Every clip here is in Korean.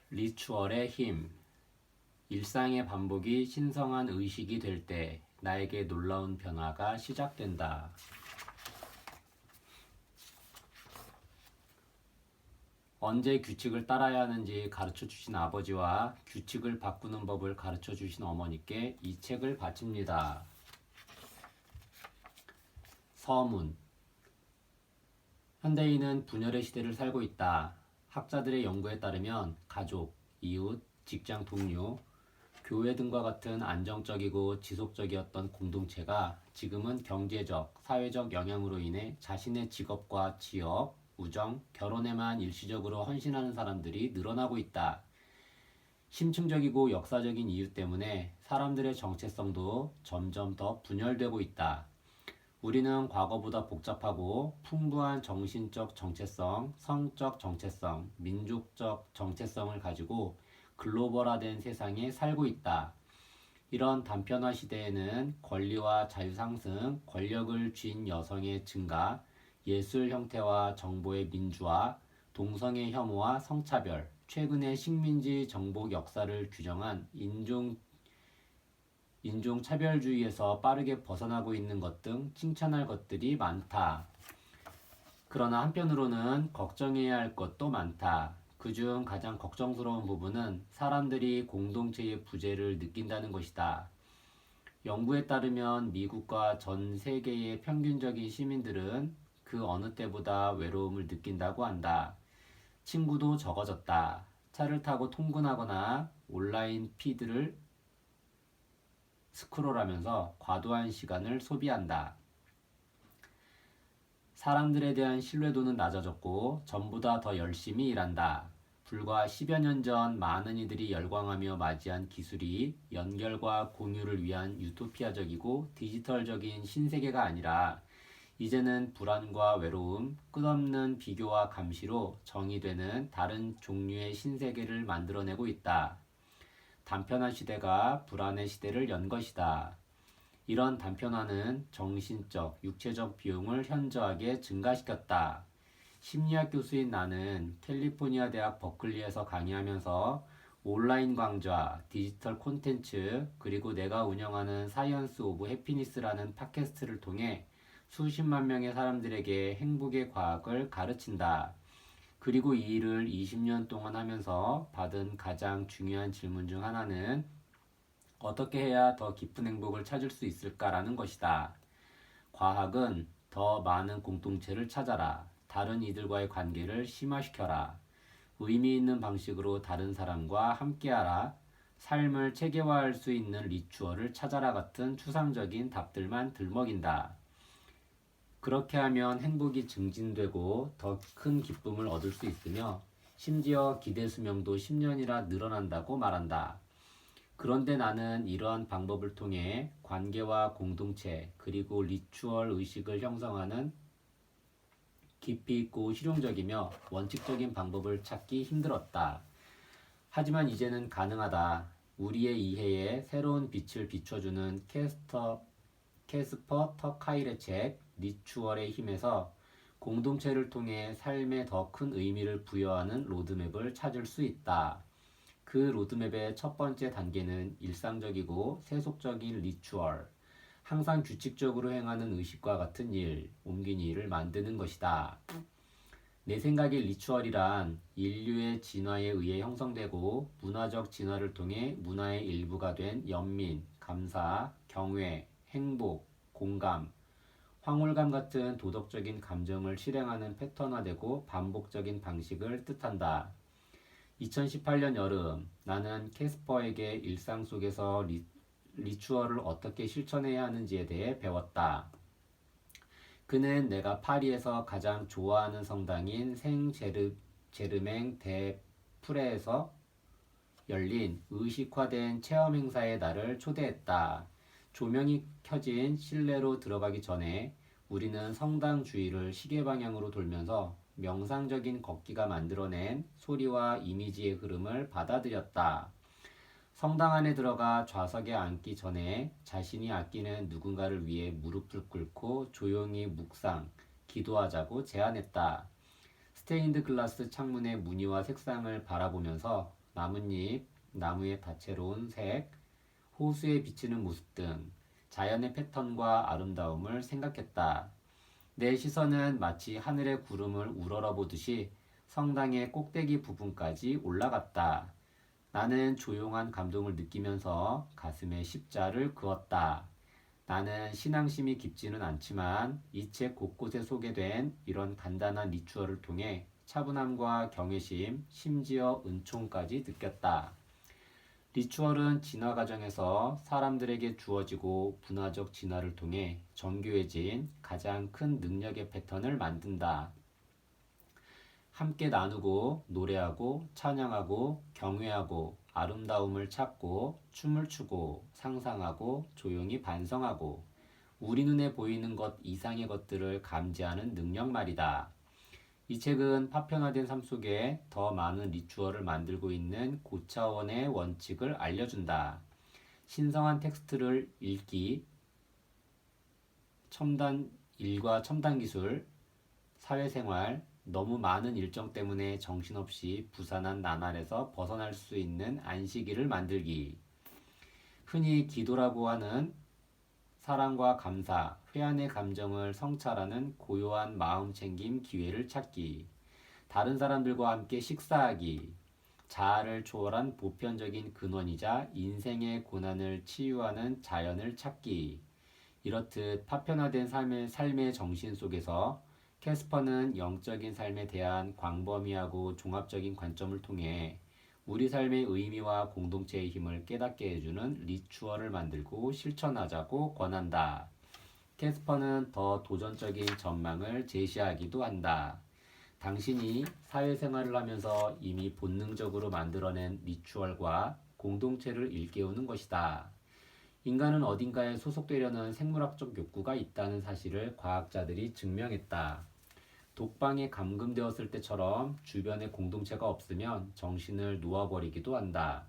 리추얼의 힘. 일상의 반복이 신성한 의식이 될 때 나에게 놀라운 변화가 시작된다. 언제 규칙을 따라야 하는지 가르쳐 주신 아버지와 규칙을 바꾸는 법을 가르쳐 주신 어머니께 이 책을 바칩니다. 서문. 현대인은 분열의 시대를 살고 있다. 학자들의 연구에 따르면 가족, 이웃, 직장 동료, 교회 등과 같은 안정적이고 지속적이었던 공동체가 지금은 경제적, 사회적 영향으로 인해 자신의 직업과 지역, 우정, 결혼에만 일시적으로 헌신하는 사람들이 늘어나고 있다. 심층적이고 역사적인 이유 때문에 사람들의 정체성도 점점 더 분열되고 있다. 우리는 과거보다 복잡하고 풍부한 정신적 정체성, 성적 정체성, 민족적 정체성을 가지고 글로벌화된 세상에 살고 있다. 이런 단편화 시대에는 권리와 자유 상승, 권력을 쥔 여성의 증가, 예술 형태와 정보의 민주화, 동성애 혐오와 성차별, 최근의 식민지 정복 역사를 규정한 인종차별주의에서 빠르게 벗어나고 있는 것 등 칭찬할 것들이 많다. 그러나 한편으로는 걱정해야 할 것도 많다. 그중 가장 걱정스러운 부분은 사람들이 공동체의 부재를 느낀다는 것이다. 연구에 따르면 미국과 전 세계의 평균적인 시민들은 그 어느 때보다 외로움을 느낀다고 한다. 친구도 적어졌다. 차를 타고 통근하거나 온라인 피드를 스크롤하면서 과도한 시간을 소비한다. 사람들에 대한 신뢰도는 낮아졌고 전보다 더 열심히 일한다. 불과 10여 년 전 많은 이들이 열광하며 맞이한 기술이 연결과 공유를 위한 유토피아적이고 디지털적인 신세계가 아니라 이제는 불안과 외로움, 끝없는 비교와 감시로 정의되는 다른 종류의 신세계를 만들어내고 있다. 단편화 시대가 불안의 시대를 연 것이다. 이런 단편화는 정신적, 육체적 비용을 현저하게 증가시켰다. 심리학 교수인 나는 캘리포니아 대학 버클리에서 강의하면서 온라인 강좌, 디지털 콘텐츠, 그리고 내가 운영하는 사이언스 오브 해피니스라는 팟캐스트를 통해 수십만 명의 사람들에게 행복의 과학을 가르친다. 그리고 이 일을 20년 동안 하면서 받은 가장 중요한 질문 중 하나는 어떻게 해야 더 깊은 행복을 찾을 수 있을까라는 것이다. 과학은 더 많은 공동체를 찾아라. 다른 이들과의 관계를 심화시켜라. 의미 있는 방식으로 다른 사람과 함께하라. 삶을 체계화할 수 있는 리추얼을 찾아라 같은 추상적인 답들만 들먹인다. 그렇게 하면 행복이 증진되고 더 큰 기쁨을 얻을 수 있으며 심지어 기대 수명도 10년이나 늘어난다고 말한다. 그런데 나는 이러한 방법을 통해 관계와 공동체 그리고 리추얼 의식을 형성하는 깊이 있고 실용적이며 원칙적인 방법을 찾기 힘들었다. 하지만 이제는 가능하다. 우리의 이해에 새로운 빛을 비춰주는 캐스퍼 터카일의 책 리추얼의 힘에서 공동체를 통해 삶에 더 큰 의미를 부여하는 로드맵을 찾을 수 있다. 그 로드맵의 첫 번째 단계는 일상적이고 세속적인 리추얼, 항상 규칙적으로 행하는 의식과 같은 일, 옮긴 일을 만드는 것이다. 내 생각에 리추얼이란 인류의 진화에 의해 형성되고 문화적 진화를 통해 문화의 일부가 된 연민, 감사, 경외, 행복, 공감, 황홀감 같은 도덕적인 감정을 실행하는 패턴화되고 반복적인 방식을 뜻한다. 2018년 여름, 나는 캐스퍼에게 일상 속에서 리추얼을 어떻게 실천해야 하는지에 대해 배웠다. 그는 내가 파리에서 가장 좋아하는 성당인 제르맹 데 프레에서 열린 의식화된 체험 행사에 나를 초대했다. 조명이 켜진 실내로 들어가기 전에 우리는 성당 주위를 시계 방향으로 돌면서 명상적인 걷기가 만들어낸 소리와 이미지의 흐름을 받아들였다. 성당 안에 들어가 좌석에 앉기 전에 자신이 아끼는 누군가를 위해 무릎을 꿇고 조용히 묵상, 기도하자고 제안했다. 스테인드 글라스 창문의 무늬와 색상을 바라보면서 나뭇잎, 나무의 다채로운 색, 호수에 비치는 모습 등 자연의 패턴과 아름다움을 생각했다. 내 시선은 마치 하늘의 구름을 우러러보듯이 성당의 꼭대기 부분까지 올라갔다. 나는 조용한 감동을 느끼면서 가슴에 십자를 그었다. 나는 신앙심이 깊지는 않지만 이 책 곳곳에 소개된 이런 간단한 리추얼을 통해 차분함과 경외심, 심지어 은총까지 느꼈다. 리추얼은 진화 과정에서 사람들에게 주어지고 문화적 진화를 통해 정교해진 가장 큰 능력의 패턴을 만든다. 함께 나누고 노래하고 찬양하고 경외하고 아름다움을 찾고 춤을 추고 상상하고 조용히 반성하고 우리 눈에 보이는 것 이상의 것들을 감지하는 능력 말이다. 이 책은 파편화된 삶 속에 더 많은 리추얼을 만들고 있는 고차원의 원칙을 알려준다. 신성한 텍스트를 읽기, 일과 첨단 기술, 사회생활, 너무 많은 일정 때문에 정신없이 부산한 나날에서 벗어날 수 있는 안식일을 만들기. 흔히 기도라고 하는 사랑과 감사, 회한의 감정을 성찰하는 고요한 마음 챙김 기회를 찾기. 다른 사람들과 함께 식사하기. 자아를 초월한 보편적인 근원이자 인생의 고난을 치유하는 자연을 찾기. 이렇듯 파편화된 삶의 정신 속에서 캐스퍼는 영적인 삶에 대한 광범위하고 종합적인 관점을 통해 우리 삶의 의미와 공동체의 힘을 깨닫게 해주는 리추얼을 만들고 실천하자고 권한다. 캐스퍼는 더 도전적인 전망을 제시하기도 한다. 당신이 사회생활을 하면서 이미 본능적으로 만들어낸 리추얼과 공동체를 일깨우는 것이다. 인간은 어딘가에 소속되려는 생물학적 욕구가 있다는 사실을 과학자들이 증명했다. 독방에 감금되었을 때처럼 주변에 공동체가 없으면 정신을 놓아버리기도 한다.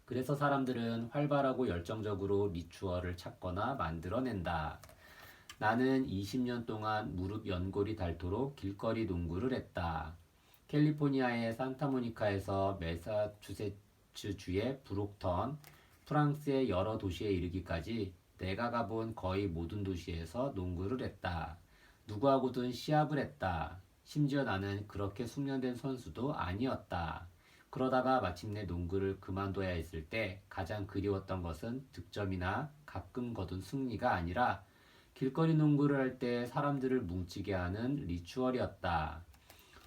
그래서 사람들은 활발하고 열정적으로 리추얼을 찾거나 만들어낸다. 나는 20년 동안 무릎 연골이 닳도록 길거리 농구를 했다. 캘리포니아의 산타모니카에서 매사추세츠주의 브록턴, 프랑스의 여러 도시에 이르기까지 내가 가본 거의 모든 도시에서 농구를 했다. 누구하고든 시합을 했다. 심지어 나는 그렇게 숙련된 선수도 아니었다. 그러다가 마침내 농구를 그만둬야 했을 때 가장 그리웠던 것은 득점이나 가끔 거둔 승리가 아니라 길거리 농구를 할 때 사람들을 뭉치게 하는 리추얼이었다.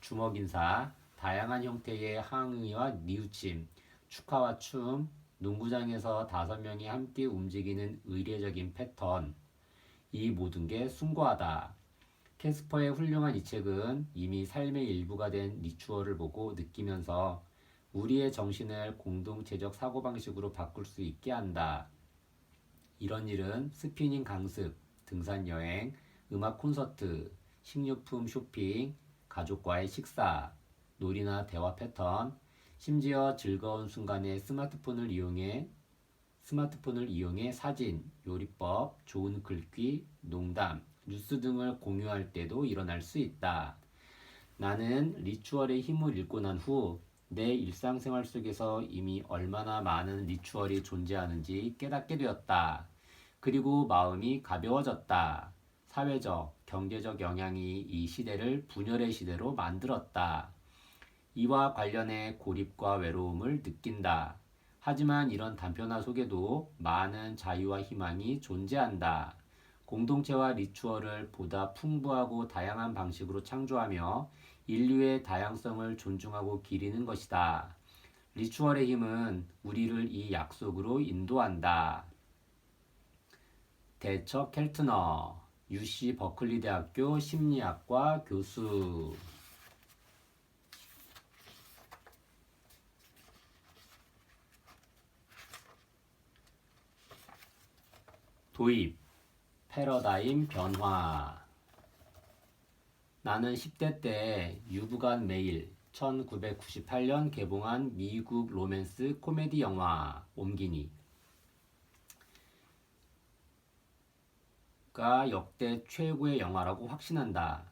주먹 인사, 다양한 형태의 항의와 뉘우침, 축하와 춤, 농구장에서 5명이 함께 움직이는 의례적인 패턴, 이 모든 게 숭고하다. 캐스퍼의 훌륭한 이 책은 이미 삶의 일부가 된 리추얼을 보고 느끼면서 우리의 정신을 공동체적 사고방식으로 바꿀 수 있게 한다. 이런 일은 스피닝 강습, 등산 여행, 음악 콘서트, 식료품 쇼핑, 가족과의 식사, 놀이나 대화 패턴, 심지어 즐거운 순간에 스마트폰을 이용해 사진, 요리법, 좋은 글귀, 농담, 뉴스 등을 공유할 때도 일어날 수 있다. 나는 리추얼의 힘을 읽고 난 후 내 일상생활 속에서 이미 얼마나 많은 리추얼이 존재하는지 깨닫게 되었다. 그리고 마음이 가벼워졌다. 사회적, 경제적 영향이 이 시대를 분열의 시대로 만들었다. 이와 관련해 고립과 외로움을 느낀다. 하지만 이런 단편화 속에도 많은 자유와 희망이 존재한다. 공동체와 리추얼을 보다 풍부하고 다양한 방식으로 창조하며 인류의 다양성을 존중하고 기리는 것이다. 리추얼의 힘은 우리를 이 약속으로 인도한다. 대처 켈트너, UC 버클리 대학교 심리학과 교수. 도입, 패러다임 변화. 나는 10대 때 유부간 메일 1998년 개봉한 미국 로맨스 코미디 영화 옴기니가 역대 최고의 영화라고 확신한다.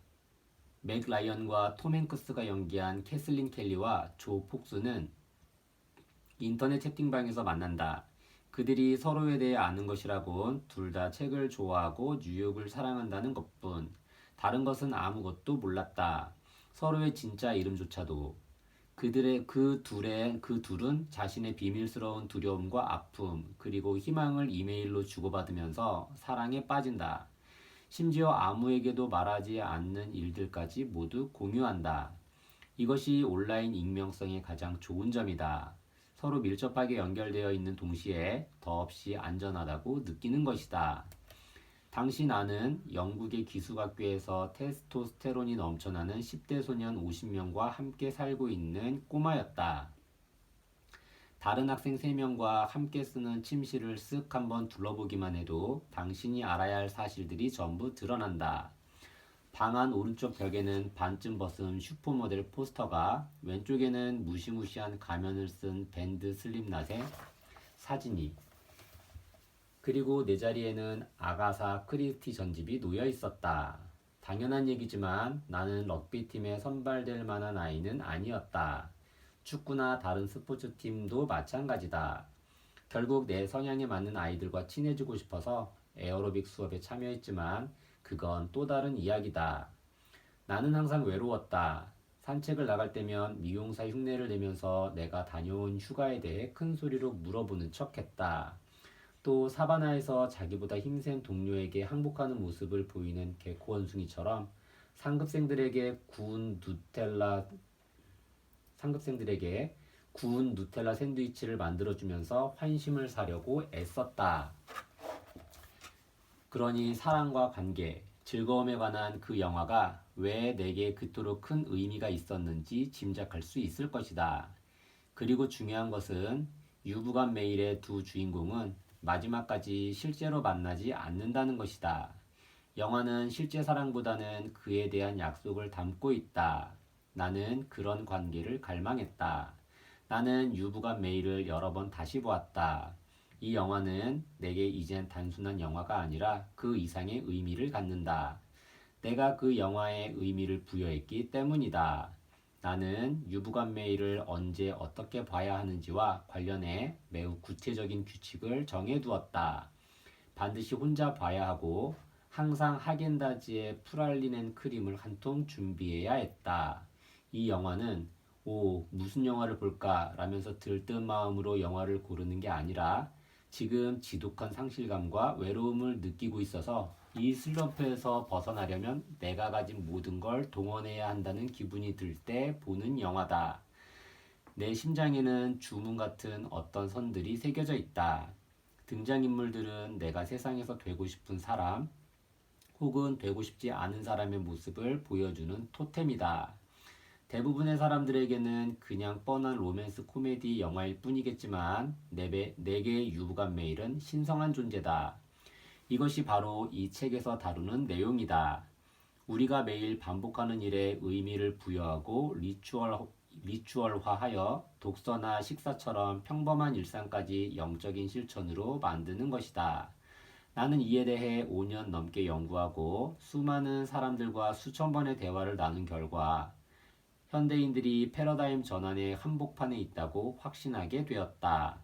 맥 라이언과 톰 행크스가 연기한 캐슬린 켈리와 조 폭스는 인터넷 채팅방에서 만난다. 그들이 서로에 대해 아는 것이라곤 둘 다 책을 좋아하고 뉴욕을 사랑한다는 것뿐. 다른 것은 아무것도 몰랐다. 서로의 진짜 이름조차도. 그 둘은 자신의 비밀스러운 두려움과 아픔, 그리고 희망을 이메일로 주고받으면서 사랑에 빠진다. 심지어 아무에게도 말하지 않는 일들까지 모두 공유한다. 이것이 온라인 익명성의 가장 좋은 점이다. 서로 밀접하게 연결되어 있는 동시에 더없이 안전하다고 느끼는 것이다. 당시 나는 영국의 기숙학교에서 테스토스테론이 넘쳐나는 10대 소년 50명과 함께 살고 있는 꼬마였다. 다른 학생 3명과 함께 쓰는 침실을 쓱 한번 둘러보기만 해도 당신이 알아야 할 사실들이 전부 드러난다. 방 안 오른쪽 벽에는 반쯤 벗은 슈퍼모델 포스터가, 왼쪽에는 무시무시한 가면을 쓴 밴드 슬립낫의 사진이, 그리고 내 자리에는 아가사 크리스티 전집이 놓여 있었다. 당연한 얘기지만 나는 럭비팀에 선발될 만한 아이는 아니었다. 축구나 다른 스포츠팀도 마찬가지다. 결국 내 성향에 맞는 아이들과 친해지고 싶어서 에어로빅 수업에 참여했지만 그건 또 다른 이야기다. 나는 항상 외로웠다. 산책을 나갈 때면 미용사 흉내를 내면서 내가 다녀온 휴가에 대해 큰 소리로 물어보는 척했다. 또 사바나에서 자기보다 힘센 동료에게 항복하는 모습을 보이는 개코 원숭이처럼 상급생들에게 구운 누텔라 샌드위치를 만들어주면서 환심을 사려고 애썼다. 그러니 사랑과 관계, 즐거움에 관한 그 영화가 왜 내게 그토록 큰 의미가 있었는지 짐작할 수 있을 것이다. 그리고 중요한 것은 유부간 메일의 두 주인공은 마지막까지 실제로 만나지 않는다는 것이다. 영화는 실제 사랑보다는 그에 대한 약속을 담고 있다. 나는 그런 관계를 갈망했다. 나는 유부간 메일을 여러 번 다시 보았다. 이 영화는 내게 이젠 단순한 영화가 아니라 그 이상의 의미를 갖는다. 내가 그 영화에 의미를 부여했기 때문이다. 나는 유부간 메일을 언제 어떻게 봐야 하는지와 관련해 매우 구체적인 규칙을 정해두었다. 반드시 혼자 봐야 하고 항상 하겐다즈의 프랄린 크림을 한 통 준비해야 했다. 이 영화는 무슨 영화를 볼까 라면서 들뜬 마음으로 영화를 고르는 게 아니라 지금 지독한 상실감과 외로움을 느끼고 있어서 이 슬럼프에서 벗어나려면 내가 가진 모든 걸 동원해야 한다는 기분이 들 때 보는 영화다. 내 심장에는 주문 같은 어떤 선들이 새겨져 있다. 등장인물들은 내가 세상에서 되고 싶은 사람 혹은 되고 싶지 않은 사람의 모습을 보여주는 토템이다. 대부분의 사람들에게는 그냥 뻔한 로맨스 코미디 영화일 뿐이겠지만 내게 유부간 메일은 신성한 존재다. 이것이 바로 이 책에서 다루는 내용이다. 우리가 매일 반복하는 일에 의미를 부여하고 리추얼화하여 독서나 식사처럼 평범한 일상까지 영적인 실천으로 만드는 것이다. 나는 이에 대해 5년 넘게 연구하고 수많은 사람들과 수천 번의 대화를 나눈 결과 현대인들이 패러다임 전환의 한복판에 있다고 확신하게 되었다.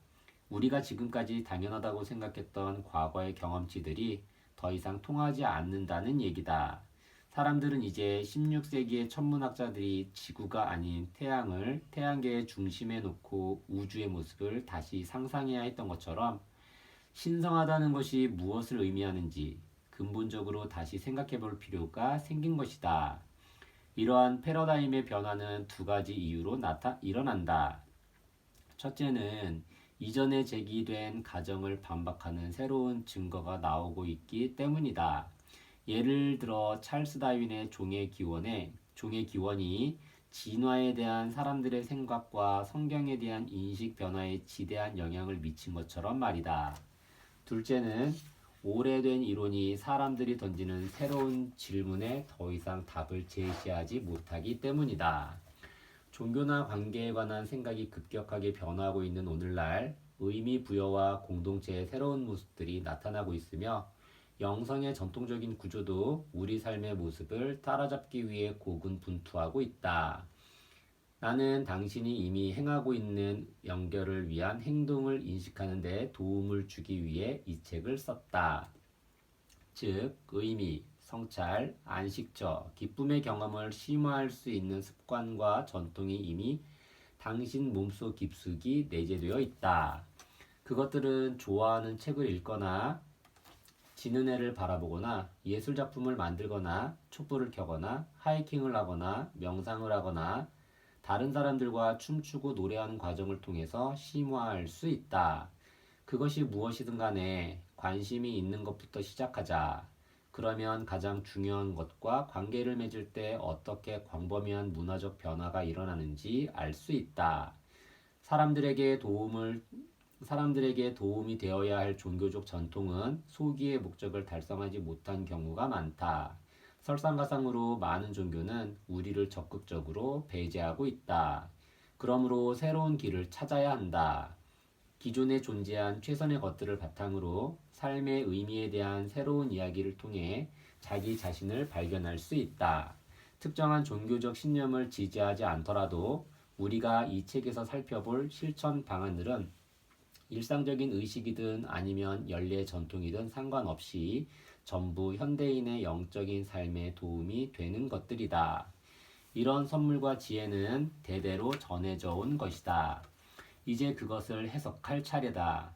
우리가 지금까지 당연하다고 생각했던 과거의 경험치들이 더 이상 통하지 않는다는 얘기다. 사람들은 이제 16세기의 천문학자들이 지구가 아닌 태양을 태양계의 중심에 놓고 우주의 모습을 다시 상상해야 했던 것처럼 신성하다는 것이 무엇을 의미하는지 근본적으로 다시 생각해 볼 필요가 생긴 것이다. 이러한 패러다임의 변화는 두 가지 이유로 일어난다. 첫째는 이전에 제기된 가정을 반박하는 새로운 증거가 나오고 있기 때문이다. 예를 들어 찰스 다윈의 종의 기원이 진화에 대한 사람들의 생각과 성경에 대한 인식 변화에 지대한 영향을 미친 것처럼 말이다. 둘째는 오래된 이론이 사람들이 던지는 새로운 질문에 더 이상 답을 제시하지 못하기 때문이다. 종교나 관계에 관한 생각이 급격하게 변화하고 있는 오늘날 의미 부여와 공동체의 새로운 모습들이 나타나고 있으며 영성의 전통적인 구조도 우리 삶의 모습을 따라잡기 위해 고군분투하고 있다. 나는 당신이 이미 행하고 있는 연결을 위한 행동을 인식하는 데 도움을 주기 위해 이 책을 썼다. 즉, 의미, 성찰, 안식처, 기쁨의 경험을 심화할 수 있는 습관과 전통이 이미 당신 몸속 깊숙이 내재되어 있다. 그것들은 좋아하는 책을 읽거나 지는 해를 바라보거나 예술작품을 만들거나 촛불을 켜거나 하이킹을 하거나 명상을 하거나 다른 사람들과 춤추고 노래하는 과정을 통해서 심화할 수 있다. 그것이 무엇이든 간에 관심이 있는 것부터 시작하자. 그러면 가장 중요한 것과 관계를 맺을 때 어떻게 광범위한 문화적 변화가 일어나는지 알 수 있다. 사람들에게 도움을 사람들에게 도움이 되어야 할 종교적 전통은 소기의 목적을 달성하지 못한 경우가 많다. 설상가상으로 많은 종교는 우리를 적극적으로 배제하고 있다. 그러므로 새로운 길을 찾아야 한다. 기존에 존재한 최선의 것들을 바탕으로 삶의 의미에 대한 새로운 이야기를 통해 자기 자신을 발견할 수 있다. 특정한 종교적 신념을 지지하지 않더라도 우리가 이 책에서 살펴볼 실천 방안들은 일상적인 의식이든 아니면 연례 전통이든 상관없이 전부 현대인의 영적인 삶에 도움이 되는 것들이다. 이런 선물과 지혜는 대대로 전해져 온 것이다. 이제 그것을 해석할 차례다.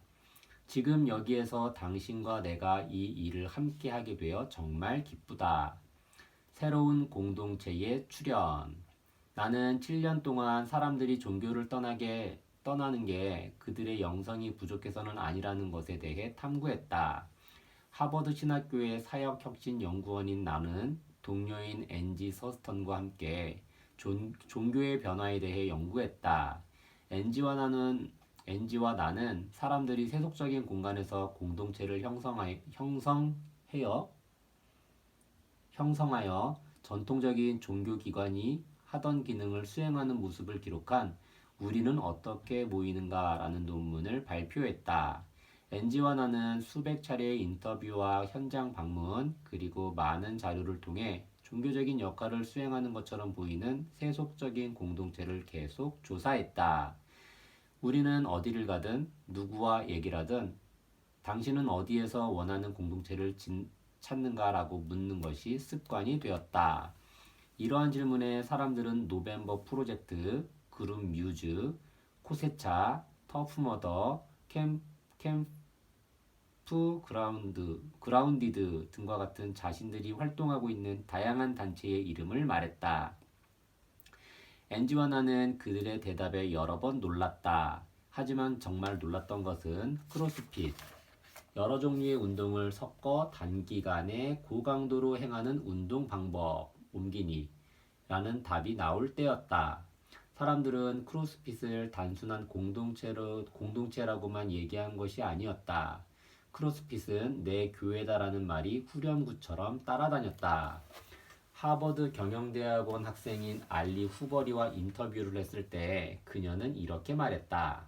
지금 여기에서 당신과 내가 이 일을 함께 하게 되어 정말 기쁘다. 새로운 공동체의 출현. 나는 7년 동안 사람들이 종교를 떠나는 게 그들의 영성이 부족해서는 아니라는 것에 대해 탐구했다. 하버드 신학교의 사역혁신연구원인 나는 동료인 앤지 서스턴과 함께 종교의 변화에 대해 연구했다. 앤지와 나는 사람들이 세속적인 공간에서 공동체를 형성하여 전통적인 종교기관이 하던 기능을 수행하는 모습을 기록한 우리는 어떻게 모이는가라는 논문을 발표했다. 앤지와 나는 수백 차례의 인터뷰와 현장 방문, 그리고 많은 자료를 통해 종교적인 역할을 수행하는 것처럼 보이는 세속적인 공동체를 계속 조사했다. 우리는 어디를 가든 누구와 얘기를 하든 당신은 어디에서 원하는 공동체를 찾는가라고 묻는 것이 습관이 되었다. 이러한 질문에 사람들은 노벤버 프로젝트, 그룹 뮤즈, 코세차, 터프머더, 그라운디드 등과 같은 자신들이 활동하고 있는 다양한 단체의 이름을 말했다. 앤지와 나는 그들의 대답에 여러 번 놀랐다. 하지만 정말 놀랐던 것은 크로스핏, 여러 종류의 운동을 섞어 단기간에 고강도로 행하는 운동 방법, 옮기니 라는 답이 나올 때였다. 사람들은 크로스핏을 단순한 공동체라고만 얘기한 것이 아니었다. 크로스핏은 내 교회다라는 말이 후렴구처럼 따라다녔다. 하버드 경영대학원 학생인 알리 후버리와 인터뷰를 했을 때 그녀는 이렇게 말했다.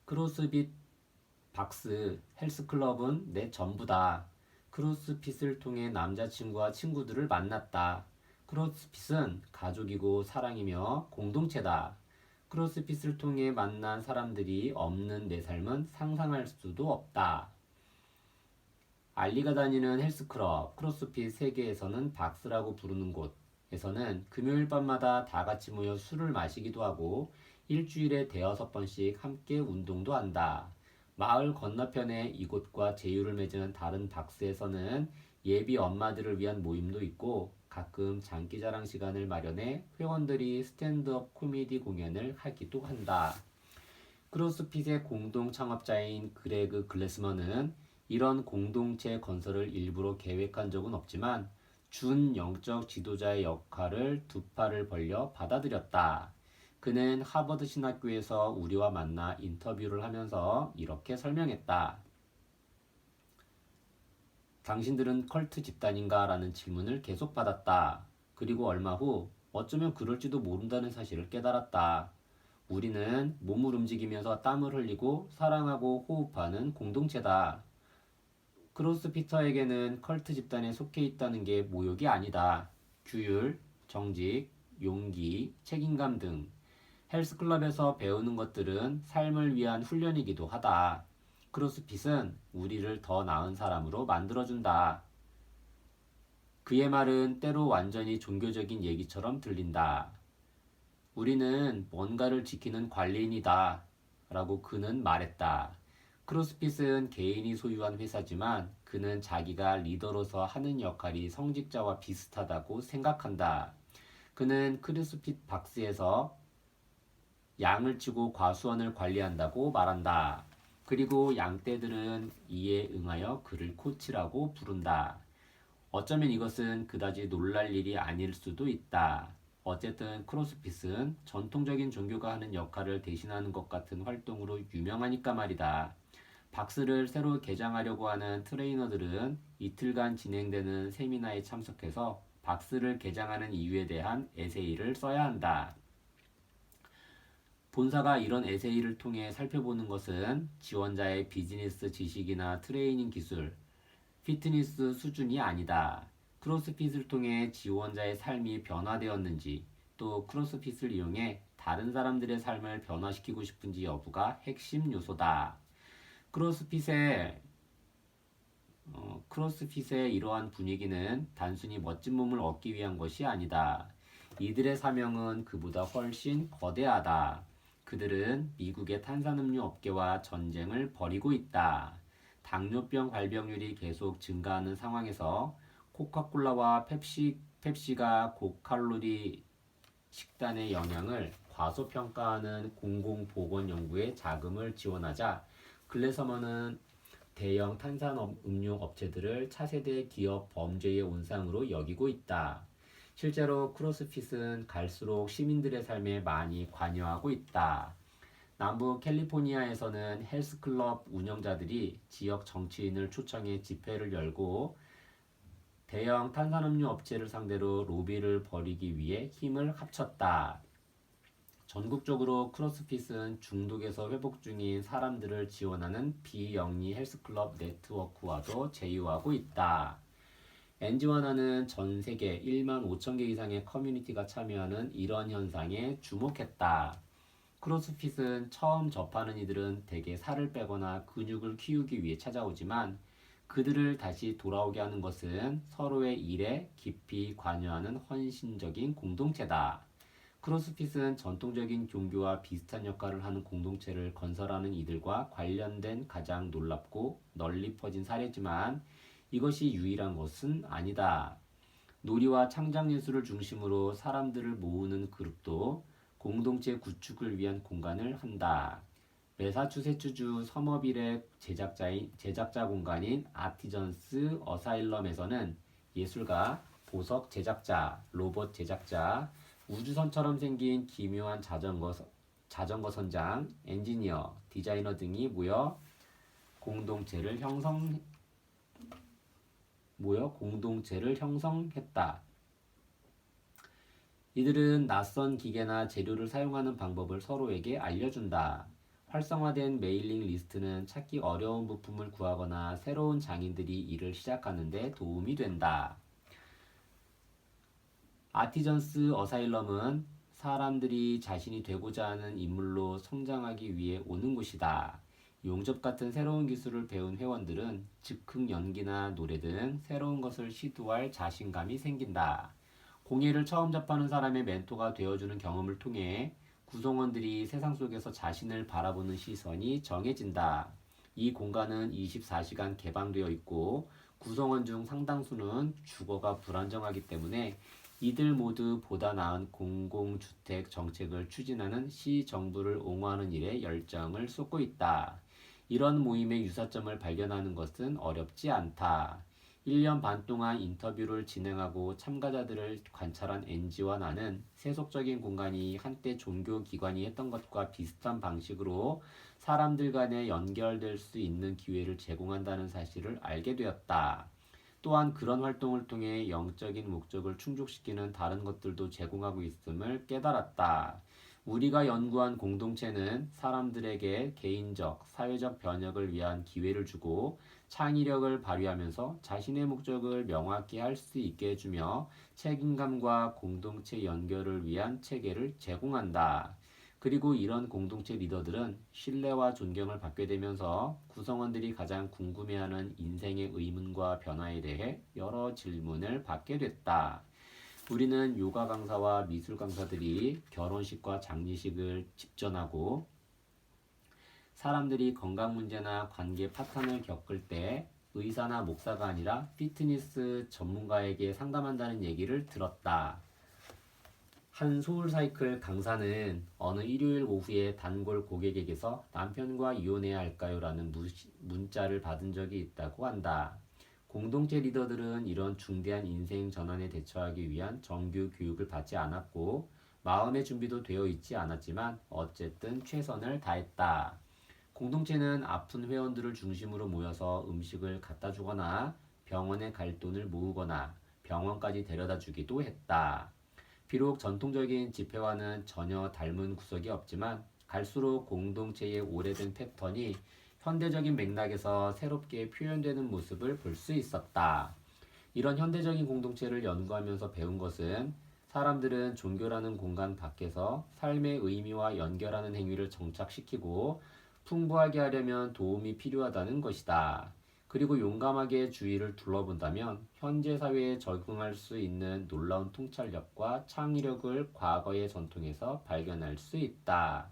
크로스핏 박스 헬스클럽은 내 전부다. 크로스핏을 통해 남자친구와 친구들을 만났다. 크로스핏은 가족이고 사랑이며 공동체다. 크로스핏을 통해 만난 사람들이 없는 내 삶은 상상할 수도 없다. 알리가 다니는 헬스클럽, 크로스핏 세계에서는 박스라고 부르는 곳에서는 금요일 밤마다 다 같이 모여 술을 마시기도 하고 일주일에 대여섯 번씩 함께 운동도 한다. 마을 건너편에 이곳과 제휴를 맺은 다른 박스에서는 예비 엄마들을 위한 모임도 있고 가끔 장기자랑 시간을 마련해 회원들이 스탠드업 코미디 공연을 하기도 한다. 크로스핏의 공동 창업자인 그레그 글래스먼은 이런 공동체 건설을 일부러 계획한 적은 없지만 준영적 지도자의 역할을 두 팔을 벌려 받아들였다. 그는 하버드 신학교에서 우리와 만나 인터뷰를 하면서 이렇게 설명했다. 당신들은 컬트 집단인가? 라는 질문을 계속 받았다. 그리고 얼마 후 어쩌면 그럴지도 모른다는 사실을 깨달았다. 우리는 몸을 움직이면서 땀을 흘리고 사랑하고 호흡하는 공동체다. 크로스피터에게는 컬트 집단에 속해 있다는 게 모욕이 아니다. 규율, 정직, 용기, 책임감 등 헬스클럽에서 배우는 것들은 삶을 위한 훈련이기도 하다. 크로스핏은 우리를 더 나은 사람으로 만들어준다. 그의 말은 때로 완전히 종교적인 얘기처럼 들린다. 우리는 뭔가를 지키는 관리인이다. 라고 그는 말했다. 크로스핏은 개인이 소유한 회사지만 그는 자기가 리더로서 하는 역할이 성직자와 비슷하다고 생각한다. 그는 크로스핏 박스에서 양을 치고 과수원을 관리한다고 말한다. 그리고 양떼들은 이에 응하여 그를 코치라고 부른다. 어쩌면 이것은 그다지 놀랄 일이 아닐 수도 있다. 어쨌든 크로스핏은 전통적인 종교가 하는 역할을 대신하는 것 같은 활동으로 유명하니까 말이다. 박스를 새로 개장하려고 하는 트레이너들은 이틀간 진행되는 세미나에 참석해서 박스를 개장하는 이유에 대한 에세이를 써야 한다. 본사가 이런 에세이를 통해 살펴보는 것은 지원자의 비즈니스 지식이나 트레이닝 기술, 피트니스 수준이 아니다. 크로스핏을 통해 지원자의 삶이 변화되었는지, 또 크로스핏을 이용해 다른 사람들의 삶을 변화시키고 싶은지 여부가 핵심 요소다. 크로스핏의 이러한 분위기는 단순히 멋진 몸을 얻기 위한 것이 아니다. 이들의 사명은 그보다 훨씬 거대하다. 그들은 미국의 탄산음료 업계와 전쟁을 벌이고 있다. 당뇨병 발병률이 계속 증가하는 상황에서 코카콜라와 펩시가 고칼로리 식단의 영향을 과소평가하는 공공보건 연구에 자금을 지원하자 글래서먼은 대형 탄산음료 업체들을 차세대 기업 범죄의 온상으로 여기고 있다. 실제로 크로스핏은 갈수록 시민들의 삶에 많이 관여하고 있다. 남부 캘리포니아에서는 헬스클럽 운영자들이 지역 정치인을 초청해 집회를 열고 대형 탄산음료 업체를 상대로 로비를 벌이기 위해 힘을 합쳤다. 전국적으로 크로스핏은 중독에서 회복 중인 사람들을 지원하는 비영리 헬스클럽 네트워크와도 제휴하고 있다. NG1화는 전 세계 1만 5천 개 이상의 커뮤니티가 참여하는 이런 현상에 주목했다. 크로스핏은 처음 접하는 이들은 대개 살을 빼거나 근육을 키우기 위해 찾아오지만 그들을 다시 돌아오게 하는 것은 서로의 일에 깊이 관여하는 헌신적인 공동체다. 크로스핏은 전통적인 종교와 비슷한 역할을 하는 공동체를 건설하는 이들과 관련된 가장 놀랍고 널리 퍼진 사례지만 이것이 유일한 것은 아니다. 놀이와 창작예술을 중심으로 사람들을 모으는 그룹도 공동체 구축을 위한 공간을 한다. 매사추세츠주 서머빌의 제작자 공간인 아티전스 어사일럼에서는 예술가, 보석 제작자, 로봇 제작자, 우주선처럼 생긴 기묘한 자전거 선장, 엔지니어, 디자이너 등이 모여 공동체를 형성했다. 이들은 낯선 기계나 재료를 사용하는 방법을 서로에게 알려준다. 활성화된 메일링 리스트는 찾기 어려운 부품을 구하거나 새로운 장인들이 일을 시작하는 데 도움이 된다. 아티전스 어사일럼은 사람들이 자신이 되고자 하는 인물로 성장하기 위해 오는 곳이다. 용접 같은 새로운 기술을 배운 회원들은 즉흥 연기나 노래 등 새로운 것을 시도할 자신감이 생긴다. 공예를 처음 접하는 사람의 멘토가 되어주는 경험을 통해 구성원들이 세상 속에서 자신을 바라보는 시선이 정해진다. 이 공간은 24시간 개방되어 있고 구성원 중 상당수는 주거가 불안정하기 때문에 이들 모두 보다 나은 공공주택 정책을 추진하는 시 정부를 옹호하는 일에 열정을 쏟고 있다. 이런 모임의 유사점을 발견하는 것은 어렵지 않다. 1년 반 동안 인터뷰를 진행하고 참가자들을 관찰한 NG와 나는 세속적인 공간이 한때 종교기관이 했던 것과 비슷한 방식으로 사람들 간에 연결될 수 있는 기회를 제공한다는 사실을 알게 되었다. 또한 그런 활동을 통해 영적인 목적을 충족시키는 다른 것들도 제공하고 있음을 깨달았다. 우리가 연구한 공동체는 사람들에게 개인적, 사회적 변혁을 위한 기회를 주고 창의력을 발휘하면서 자신의 목적을 명확히 할 수 있게 해주며 책임감과 공동체 연결을 위한 체계를 제공한다. 그리고 이런 공동체 리더들은 신뢰와 존경을 받게 되면서 구성원들이 가장 궁금해하는 인생의 의문과 변화에 대해 여러 질문을 받게 됐다. 우리는 요가 강사와 미술 강사들이 결혼식과 장례식을 집전하고 사람들이 건강 문제나 관계 파탄을 겪을 때 의사나 목사가 아니라 피트니스 전문가에게 상담한다는 얘기를 들었다. 한 소울사이클 강사는 어느 일요일 오후에 단골 고객에게서 남편과 이혼해야 할까요? 라는 문자를 받은 적이 있다고 한다. 공동체 리더들은 이런 중대한 인생 전환에 대처하기 위한 정규 교육을 받지 않았고 마음의 준비도 되어 있지 않았지만 어쨌든 최선을 다했다. 공동체는 아픈 회원들을 중심으로 모여서 음식을 갖다 주거나 병원에 갈 돈을 모으거나 병원까지 데려다 주기도 했다. 비록 전통적인 집회와는 전혀 닮은 구석이 없지만 갈수록 공동체의 오래된 패턴이 현대적인 맥락에서 새롭게 표현되는 모습을 볼 수 있었다. 이런 현대적인 공동체를 연구하면서 배운 것은 사람들은 종교라는 공간 밖에서 삶의 의미와 연결하는 행위를 정착시키고 풍부하게 하려면 도움이 필요하다는 것이다. 그리고 용감하게 주위를 둘러본다면 현재 사회에 적응할 수 있는 놀라운 통찰력과 창의력을 과거의 전통에서 발견할 수 있다.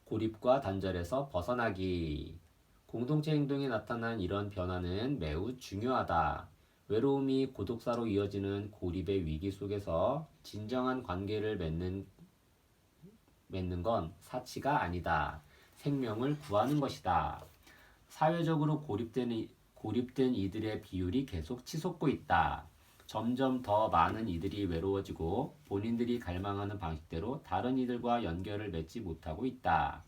고립과 단절에서 벗어나기. 공동체 행동에 나타난 이런 변화는 매우 중요하다. 외로움이 고독사로 이어지는 고립의 위기 속에서 진정한 관계를 맺는 건 사치가 아니다. 생명을 구하는 것이다. 사회적으로 고립된 이들의 비율이 계속 치솟고 있다. 점점 더 많은 이들이 외로워지고 본인들이 갈망하는 방식대로 다른 이들과 연결을 맺지 못하고 있다.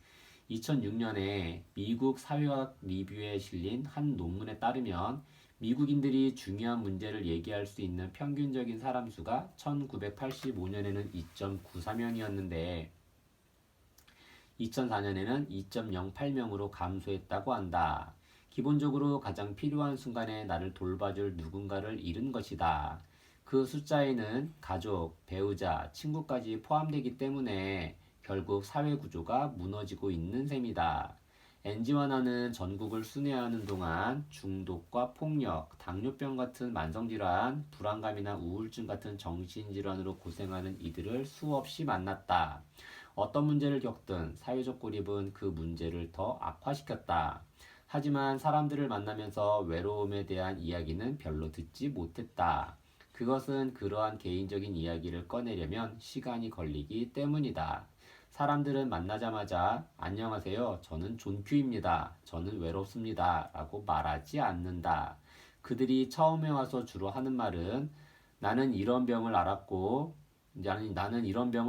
2006년에 미국 사회학 리뷰에 실린 한 논문에 따르면 미국인들이 중요한 문제를 얘기할 수 있는 평균적인 사람 수가 1985년에는 2.94명이었는데 2004년에는 2.08명으로 감소했다고 한다. 기본적으로 가장 필요한 순간에 나를 돌봐줄 누군가를 잃은 것이다. 그 숫자에는 가족, 배우자, 친구까지 포함되기 때문에 결국 사회 구조가 무너지고 있는 셈이다. NG와 나는 전국을 순회하는 동안 중독과 폭력, 당뇨병 같은 만성질환, 불안감이나 우울증 같은 정신질환으로 고생하는 이들을 수없이 만났다. 어떤 문제를 겪든 사회적 고립은 그 문제를 더 악화시켰다. 하지만 사람들을 만나면서 외로움에 대한 이야기는 별로 듣지 못했다. 그것은 그러한 개인적인 이야기를 꺼내려면 시간이 걸리기 때문이다. 사람들은 만나자마자 안녕하세요. 저는 존큐입니다. 저는 외롭습니다. 라고 말하지 않는다. 그들이 처음에 와서 주로 하는 말은 나는 이런 병을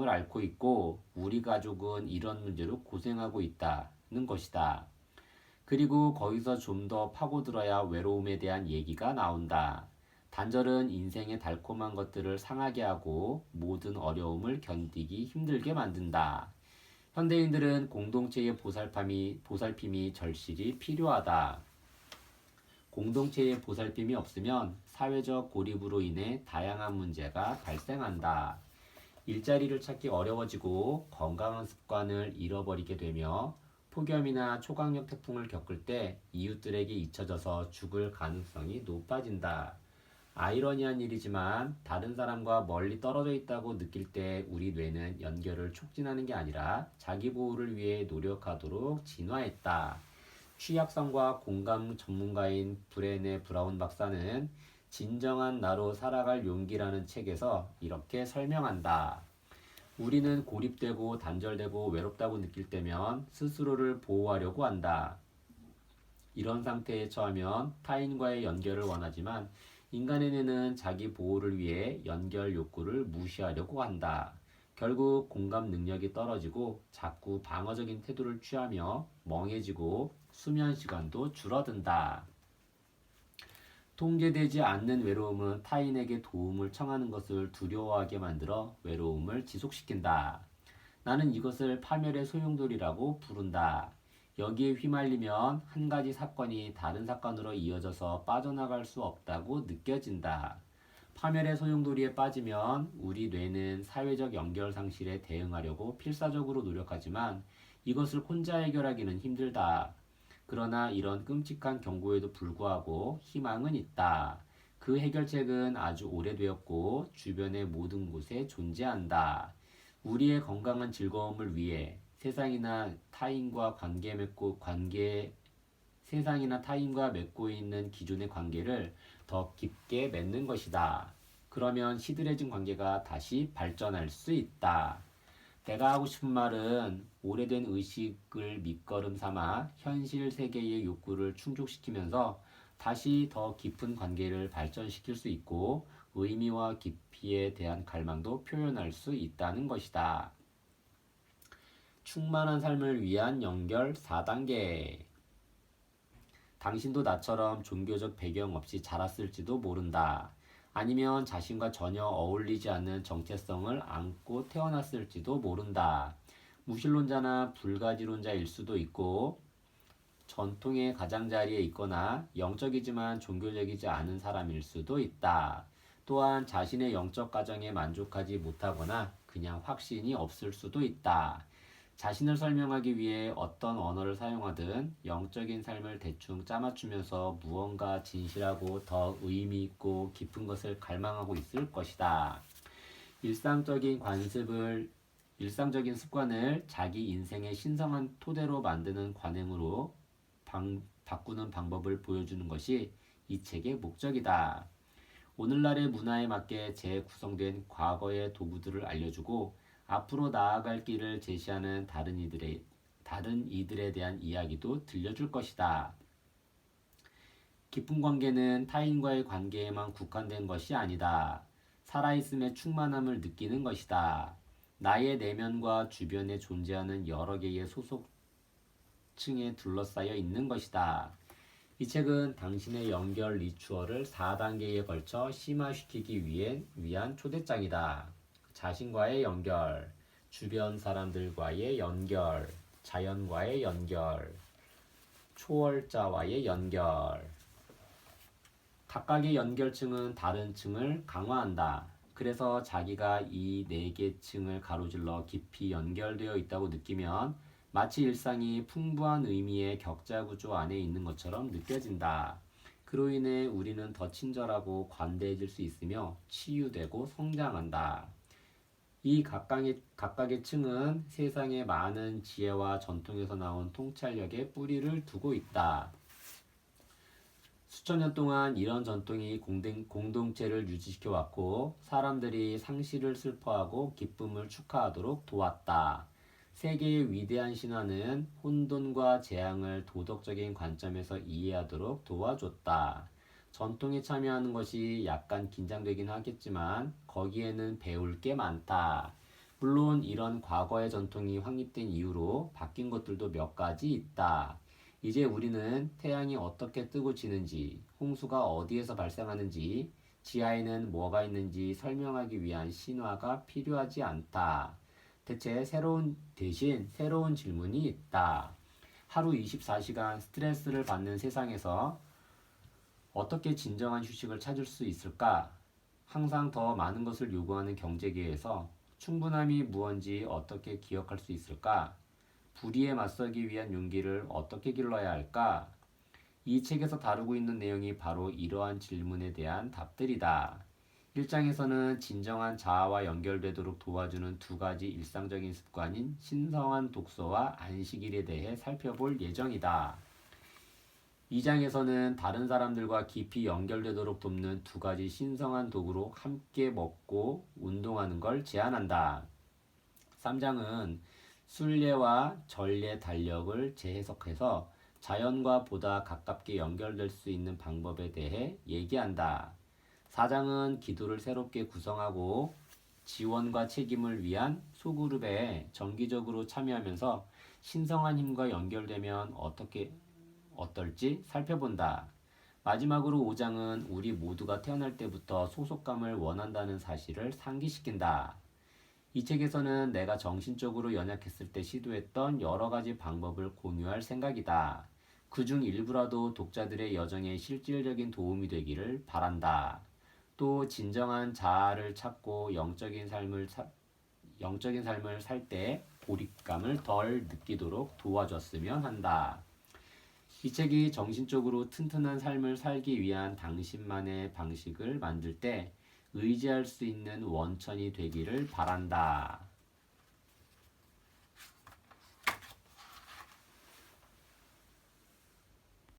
앓고 있고 우리 가족은 이런 문제로 고생하고 있다는 것이다. 그리고 거기서 좀 더 파고들어야 외로움에 대한 얘기가 나온다. 단절은 인생의 달콤한 것들을 상하게 하고 모든 어려움을 견디기 힘들게 만든다. 현대인들은 공동체의 보살핌이 절실히 필요하다. 공동체의 보살핌이 없으면 사회적 고립으로 인해 다양한 문제가 발생한다. 일자리를 찾기 어려워지고 건강한 습관을 잃어버리게 되며 폭염이나 초강력 태풍을 겪을 때 이웃들에게 잊혀져서 죽을 가능성이 높아진다. 아이러니한 일이지만 다른 사람과 멀리 떨어져 있다고 느낄 때 우리 뇌는 연결을 촉진하는 게 아니라 자기 보호를 위해 노력하도록 진화했다. 취약성과 공감 전문가인 브레네 브라운 박사는 진정한 나로 살아갈 용기라는 책에서 이렇게 설명한다. 우리는 고립되고 단절되고 외롭다고 느낄 때면 스스로를 보호하려고 한다. 이런 상태에 처하면 타인과의 연결을 원하지만 인간의 뇌는 자기 보호를 위해 연결 욕구를 무시하려고 한다. 결국 공감 능력이 떨어지고 자꾸 방어적인 태도를 취하며 멍해지고 수면 시간도 줄어든다. 통제되지 않는 외로움은 타인에게 도움을 청하는 것을 두려워하게 만들어 외로움을 지속시킨다. 나는 이것을 파멸의 소용돌이라고 부른다. 여기에 휘말리면 한 가지 사건이 다른 사건으로 이어져서 빠져나갈 수 없다고 느껴진다. 파멸의 소용돌이에 빠지면 우리 뇌는 사회적 연결 상실에 대응하려고 필사적으로 노력하지만 이것을 혼자 해결하기는 힘들다. 그러나 이런 끔찍한 경고에도 불구하고 희망은 있다. 그 해결책은 아주 오래되었고 주변의 모든 곳에 존재한다. 우리의 건강한 즐거움을 위해 세상이나 타인과 맺고 있는 기존의 관계를 더 깊게 맺는 것이다. 그러면 시들해진 관계가 다시 발전할 수 있다. 내가 하고 싶은 말은 오래된 의식을 밑거름 삼아 현실 세계의 욕구를 충족시키면서 다시 더 깊은 관계를 발전시킬 수 있고 의미와 깊이에 대한 갈망도 표현할 수 있다는 것이다. 충만한 삶을 위한 연결 4단계. 당신도 나처럼 종교적 배경 없이 자랐을지도 모른다. 아니면 자신과 전혀 어울리지 않는 정체성을 안고 태어났을지도 모른다. 무신론자나 불가지론자일 수도 있고 전통의 가장자리에 있거나 영적이지만 종교적이지 않은 사람일 수도 있다. 또한 자신의 영적 가정에 만족하지 못하거나 그냥 확신이 없을 수도 있다. 자신을 설명하기 위해 어떤 언어를 사용하든 영적인 삶을 대충 짜맞추면서 무언가 진실하고 더 의미 있고 깊은 것을 갈망하고 있을 것이다. 일상적인 습관을 자기 인생의 신성한 토대로 만드는 관행으로 바꾸는 방법을 보여주는 것이 이 책의 목적이다. 오늘날의 문화에 맞게 재구성된 과거의 도구들을 알려주고 앞으로 나아갈 길을 제시하는 다른 이들에 대한 이야기도 들려줄 것이다. 깊은 관계는 타인과의 관계에만 국한된 것이 아니다. 살아있음의 충만함을 느끼는 것이다. 나의 내면과 주변에 존재하는 여러 개의 소속층에 둘러싸여 있는 것이다. 이 책은 당신의 연결 리추얼을 4단계에 걸쳐 심화시키기 위한 초대장이다. 자신과의 연결, 주변 사람들과의 연결, 자연과의 연결, 초월자와의 연결. 각각의 연결층은 다른 층을 강화한다. 그래서 자기가 이 4개 층을 가로질러 깊이 연결되어 있다고 느끼면 마치 일상이 풍부한 의미의 격자 구조 안에 있는 것처럼 느껴진다. 그로 인해 우리는 더 친절하고 관대해질 수 있으며 치유되고 성장한다. 이 각각의 층은 세상의 많은 지혜와 전통에서 나온 통찰력에 뿌리를 두고 있다. 수천 년 동안 이런 전통이 공동체를 유지시켜 왔고 사람들이 상실을 슬퍼하고 기쁨을 축하하도록 도왔다. 세계의 위대한 신화는 혼돈과 재앙을 도덕적인 관점에서 이해하도록 도와줬다. 전통에 참여하는 것이 약간 긴장되긴 하겠지만 거기에는 배울 게 많다. 물론 이런 과거의 전통이 확립된 이후로 바뀐 것들도 몇 가지 있다. 이제 우리는 태양이 어떻게 뜨고 지는지, 홍수가 어디에서 발생하는지, 지하에는 뭐가 있는지 설명하기 위한 신화가 필요하지 않다. 대신 새로운 질문이 있다. 하루 24시간 스트레스를 받는 세상에서 어떻게 진정한 휴식을 찾을 수 있을까? 항상 더 많은 것을 요구하는 경제계에서 충분함이 무언지 어떻게 기억할 수 있을까? 불의에 맞서기 위한 용기를 어떻게 길러야 할까? 이 책에서 다루고 있는 내용이 바로 이러한 질문에 대한 답들이다. 1장에서는 진정한 자아와 연결되도록 도와주는 2가지 일상적인 습관인 신성한 독서와 안식일에 대해 살펴볼 예정이다. 2장에서는 다른 사람들과 깊이 연결되도록 돕는 2가지 신성한 도구로 함께 먹고 운동하는 걸 제안한다. 3장은 순례와 전례 달력을 재해석해서 자연과 보다 가깝게 연결될 수 있는 방법에 대해 얘기한다. 4장은 기도를 새롭게 구성하고 지원과 책임을 위한 소그룹에 정기적으로 참여하면서 신성한 힘과 연결되면 어떨지 살펴본다. 마지막으로 5장은 우리 모두가 태어날 때부터 소속감을 원한다는 사실을 상기시킨다. 이 책에서는 내가 정신적으로 연약했을 때 시도했던 여러 가지 방법을 공유할 생각이다. 그중 일부라도 독자들의 여정에 실질적인 도움이 되기를 바란다. 또 진정한 자아를 찾고 영적인 삶을 살 때 고립감을 덜 느끼도록 도와줬으면 한다. 이 책이 정신적으로 튼튼한 삶을 살기 위한 당신만의 방식을 만들 때 의지할 수 있는 원천이 되기를 바란다.